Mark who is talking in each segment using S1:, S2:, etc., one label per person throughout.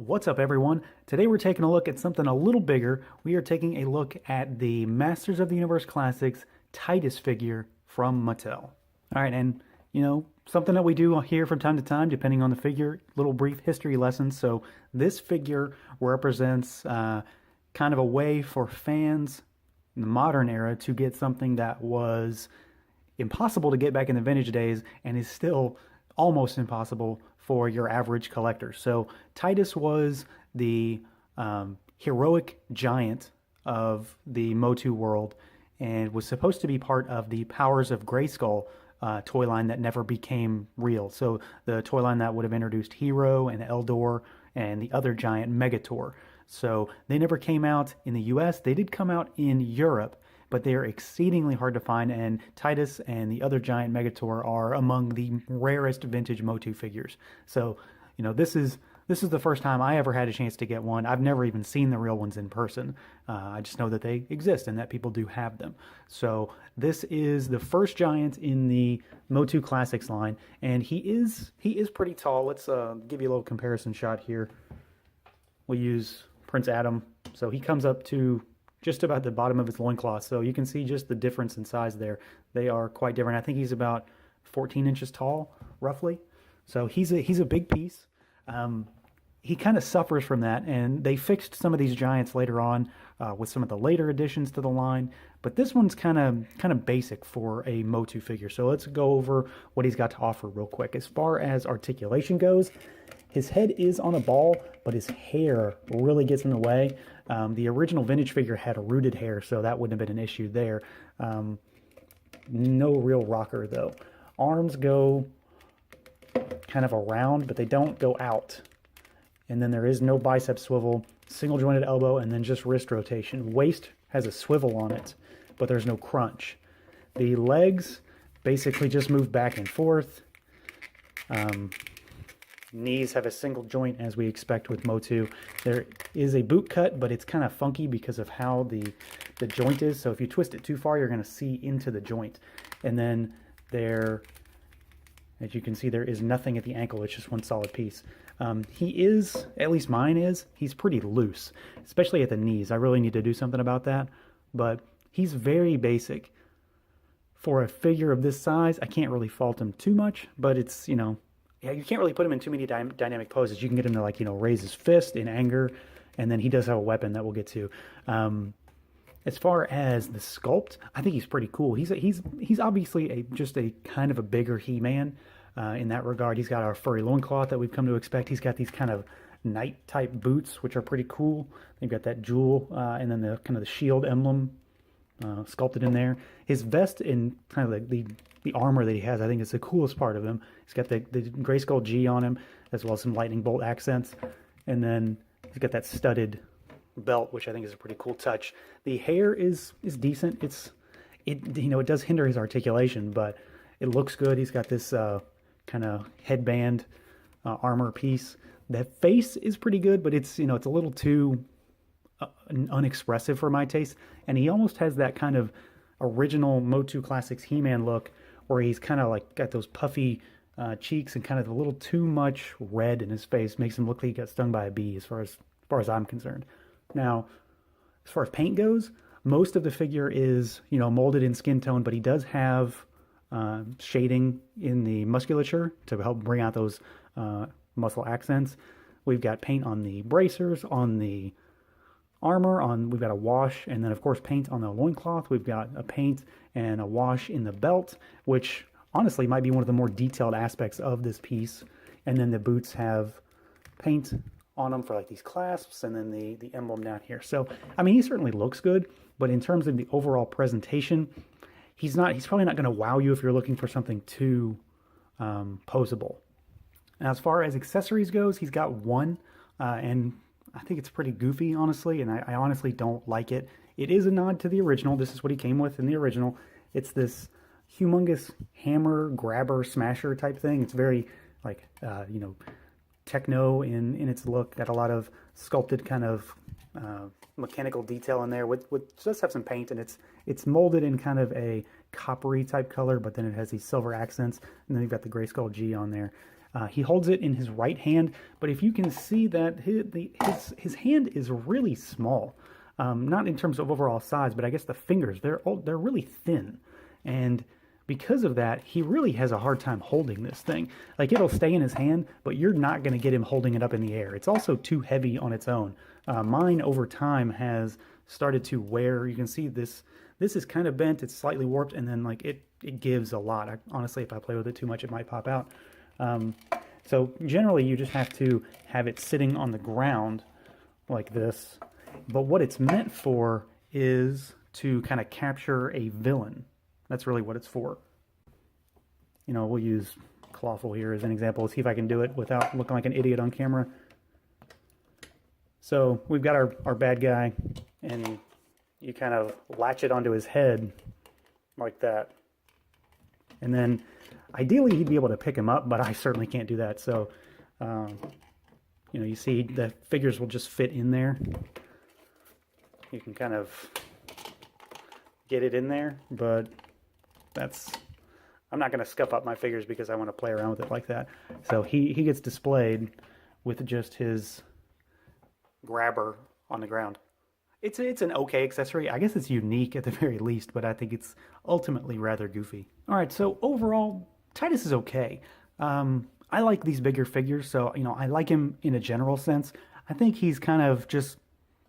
S1: What's up, everyone? Today we're taking a look at something a little bigger. We are taking a look at the Masters of the Universe Classics Tytus figure from Mattel. All right, and something that we do here from time to time, depending on the figure, little brief history lessons. So this figure represents kind of a way for fans in the modern era to get something that was impossible to get back in the vintage days and is still almost impossible for your average collector. So Tytus was the heroic giant of the Motu world and was supposed to be part of the Powers of Grayskull toy line that never became real. So the toy line that would have introduced Hero and Eldor and the other giant Megator. So they never came out in the US. They did come out in Europe, but they are exceedingly hard to find, and Tytus and the other giant Megator are among the rarest vintage Motu figures. So, this is the first time I ever had a chance to get one. I've never even seen the real ones in person. I just know that they exist and that people do have them. So this is the first giant in the Motu Classics line, and he is pretty tall. Let's give you a little comparison shot here. We'll use Prince Adam. So he comes up to just about the bottom of his loincloth. So you can see just the difference in size there. They are quite different. I think he's about 14 inches tall, roughly. So he's a big piece. He kind of suffers from that, and they fixed some of these giants later on with some of the later additions to the line. But this one's kind of basic for a Motu figure. So let's go over what he's got to offer real quick. As far as articulation goes, his head is on a ball, but his hair really gets in the way. The original vintage figure had a rooted hair, so that wouldn't have been an issue there. No real rocker, though. Arms go kind of around, but they don't go out. And then there is no bicep swivel, single jointed elbow, and then just wrist rotation. Waist has a swivel on it, but there's no crunch. The legs basically just move back and forth. Knees have a single joint, as we expect with Motu. There is a boot cut, but it's kind of funky because of how the joint is. So if you twist it too far, you're going to see into the joint. And then there, as you can see, there is nothing at the ankle. It's just one solid piece. He is, at least mine is, he's pretty loose, especially at the knees. I really need to do something about that. But he's very basic. For a figure of this size, I can't really fault him too much, but it's, yeah, you can't really put him in too many dynamic poses. You can get him to raise his fist in anger, and then he does have a weapon that we'll get to. As far as the sculpt, I think he's pretty cool. He's obviously just a kind of a bigger He-Man in that regard. He's got our furry loincloth that we've come to expect. He's got these kind of knight type boots, which are pretty cool. They've got that jewel and then the kind of the shield emblem sculpted in there. His vest and kind of the armor that he has, I think is the coolest part of him. He's got the Grayskull G on him, as well as some lightning bolt accents. And then he's got that studded belt, which I think is a pretty cool touch. The hair is decent. It does hinder his articulation, but it looks good. He's got this kind of headband armor piece. The face is pretty good, but it's a little too unexpressive for my taste. And he almost has that kind of original Motu Classics He-Man look, where he's kind of got those puffy cheeks and kind of a little too much red in his face. Makes him look like he got stung by a bee, as far as I'm concerned. Now, as far as paint goes, most of the figure is molded in skin tone, but he does have shading in the musculature to help bring out those muscle accents. We've got paint on the bracers, on the armor, we've got a wash, and then of course paint on the loincloth. We've got a paint and a wash in the belt, which honestly might be one of the more detailed aspects of this piece. And then the boots have paint on them for these clasps, and then the emblem down here. So I mean, he certainly looks good, but in terms of the overall presentation, he's probably not going to wow you if you're looking for something too posable. Now, as far as accessories goes, he's got one, and I think it's pretty goofy, honestly, and I honestly don't like it. It is a nod to the original. This is what he came with in the original. It's this humongous hammer, grabber, smasher type thing. It's very, techno in its look. Got a lot of sculpted kind of mechanical detail in there. With does have some paint, and it's molded in kind of a coppery type color, but then it has these silver accents, and then you've got the Grayskull G on there. He holds it in his right hand, but if you can see that his hand is really small. Not in terms of overall size, but I guess the fingers, they're really thin. And because of that, he really has a hard time holding this thing. Like, it'll stay in his hand, but you're not going to get him holding it up in the air. It's also too heavy on its own. Mine, over time, has started to wear. You can see this is kind of bent. It's slightly warped, and then, like, it gives a lot. Honestly, if I play with it too much, it might pop out. So generally, you just have to have it sitting on the ground like this. But what it's meant for is to kind of capture a villain. That's really what it's for. You know, we'll use Clawful here as an example. Let's see if I can do it without looking like an idiot on camera. So we've got our bad guy, and you kind of latch it onto his head like that. And then ideally he'd be able to pick him up, but I certainly can't do that. So, you know, you see the figures will just fit in there. You can kind of get it in there, but I'm not going to scuff up my figures because I want to play around with it like that. So he gets displayed with just his grabber on the ground. It's an okay accessory. I guess it's unique at the very least, but I think it's ultimately rather goofy. All right, so overall, Tytus is okay. I like these bigger figures, so, you know, I like him in a general sense. I think he's kind of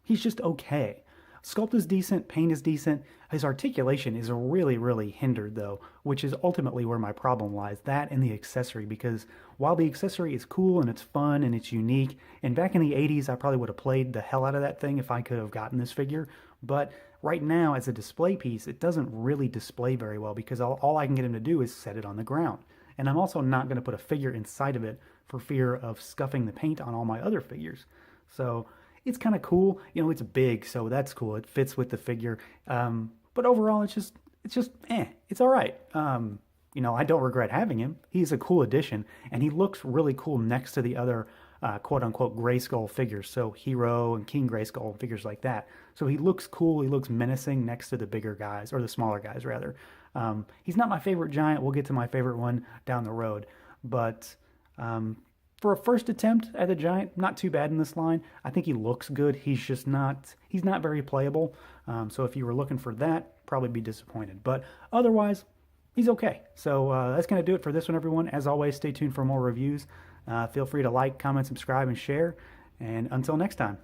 S1: he's just okay. Sculpt is decent, paint is decent. His articulation is really, really hindered, though, which is ultimately where my problem lies. That and the accessory, because while the accessory is cool and it's fun and it's unique, and back in the 80s, I probably would have played the hell out of that thing if I could have gotten this figure. But right now, as a display piece, it doesn't really display very well because all I can get him to do is set it on the ground. And I'm also not going to put a figure inside of it for fear of scuffing the paint on all my other figures. So it's kind of cool. You know, it's big, so that's cool. It fits with the figure. But overall, it's just it's all right. You know, I don't regret having him. He's a cool addition, and he looks really cool next to the other quote-unquote Grayskull figures. So Hero and King Grayskull, figures like that. So he looks cool. He looks menacing next to the bigger guys, or the smaller guys, rather. He's not my favorite giant. We'll get to my favorite one down the road. But for a first attempt at a giant, not too bad in this line. I think he looks good. He's just not very playable. So if you were looking for that, probably be disappointed. But otherwise, he's okay. So that's going to do it for this one, everyone. As always, stay tuned for more reviews. Feel free to like, comment, subscribe, and share. And until next time.